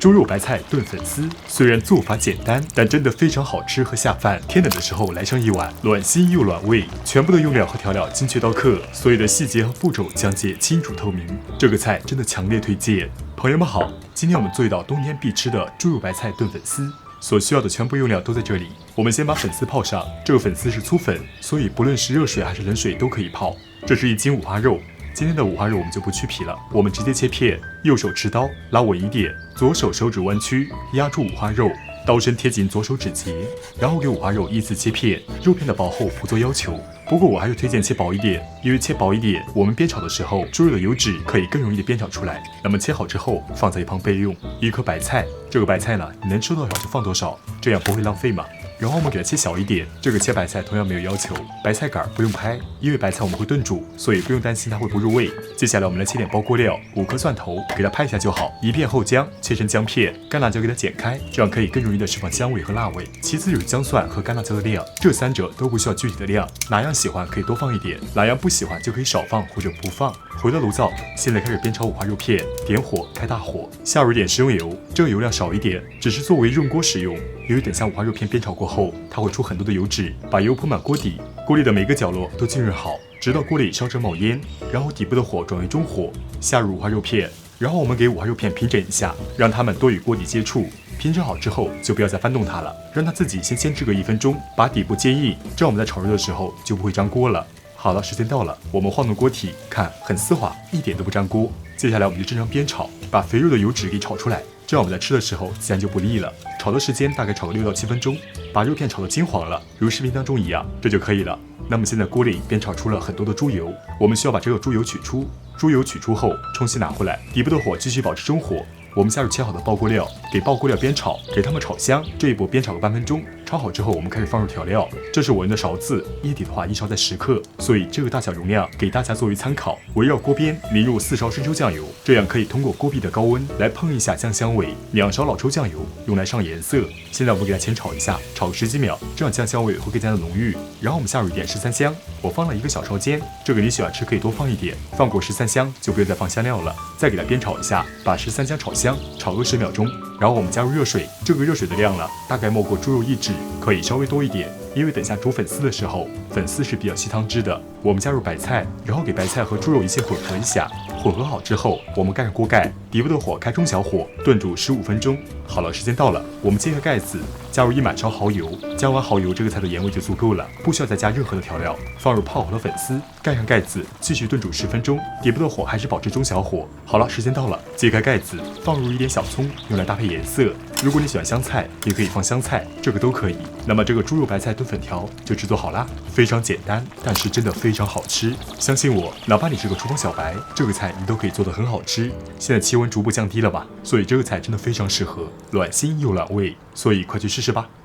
猪肉白菜炖粉丝，虽然做法简单，但真的非常好吃和下饭。天冷的时候来上一碗，暖心又暖胃。全部的用料和调料精确到克，所有的细节和步骤讲解清楚透明。这个菜真的强烈推荐。朋友们好，今天我们做一道冬天必吃的猪肉白菜炖粉丝。所需要的全部用料都在这里。我们先把粉丝泡上，这个粉丝是粗粉，所以不论是热水还是冷水都可以泡。这是1斤五花肉。今天的五花肉我们就不去皮了，我们直接切片。右手持刀拉稳一点，左手手指弯曲压住五花肉，刀身贴紧左手指节，然后给五花肉依次切片。肉片的薄厚不做要求，不过我还是推荐切薄一点，因为切薄一点，我们煸炒的时候猪肉的油脂可以更容易的煸炒出来。那么切好之后放在一旁备用。一颗白菜，这个白菜呢，你能吃多少就放多少，这样不会浪费嘛。然后我们给它切小一点，这个切白菜同样没有要求，白菜杆不用拍，因为白菜我们会炖煮，所以不用担心它会不入味。接下来我们来切点包锅料，5颗蒜头，给它拍一下就好。1片后姜，切成姜片，干辣椒给它剪开，这样可以更容易的释放香味和辣味。其次就是姜蒜和干辣椒的量，这3者都不需要具体的量，哪样喜欢可以多放一点，哪样不喜欢就可以少放或者不放。回到炉灶，现在开始煸炒五花肉片，点火开大火，下入一点食用油，这个油量少一点，只是作为润锅使用。由于等下五花肉片煸炒过后，它会出很多的油脂，把油铺满锅底，锅里的每个角落都浸润好，直到锅里烧成冒烟，然后底部的火转为中火，下入五花肉片，然后我们给五花肉片平整一下，让它们多与锅底接触。平整好之后就不要再翻动它了，让它自己先煎制个1分钟，把底部煎硬，这样我们在炒肉的时候就不会粘锅了。好了，时间到了，我们晃动锅体，看很丝滑，一点都不粘锅。接下来我们就正常煸炒，把肥肉的油脂给炒出来，这样我们在吃的时候自然就不腻了。炒的时间大概炒个6到7分钟，把肉片炒到金黄了，如视频当中一样，这就可以了。那么现在锅里煸炒出了很多的猪油，我们需要把这个猪油取出。猪油取出后冲洗拿回来，底部的火继续保持中火。我们加入切好的爆锅料，给爆锅料煸炒，给它们炒香。这一步煸炒个半分钟，炒好之后我们开始放入调料。这是我用的勺子，液体的话1勺在10克，所以这个大小容量给大家作为参考。围绕锅边淋入4勺生抽酱油，这样可以通过锅壁的高温来烹一下酱香味。2勺老抽酱油用来上颜色。现在我们给它前炒一下，炒个10几秒，这样酱香味会更加的浓郁。然后我们下入一点13香，我放了1个小勺尖，这个你喜欢吃可以多放一点，放过13香就不用再放香料了。再给它煸炒一下，把13香炒香，炒个10秒钟，然后我们加入热水，这个热水的量呢，大概没过猪肉1指，可以稍微多一点，因为等下煮粉丝的时候，粉丝是比较吸汤汁的。我们加入白菜，然后给白菜和猪肉一起混合一下，混合好之后，我们盖上锅盖，底部的火开中小火，炖煮15分钟。好了，时间到了，我们揭开盖子，加入1满勺蚝油，加完蚝油，这个菜的盐味就足够了，不需要再加任何的调料。放入泡好的粉丝，盖上盖子，继续炖煮10分钟，底部的火还是保持中小火。好了，时间到了，揭开盖子，放入一点小葱，用来搭配颜色。如果你喜欢香菜，也可以放香菜，这个都可以。那么这个猪肉白菜炖粉条就制作好啦，非常简单，但是真的非常好吃。相信我，哪怕你是个厨房小白，这个菜你都可以做得很好吃。现在气温逐步降低了吧，所以这个菜真的非常适合，暖心又暖胃，所以快去试试吧。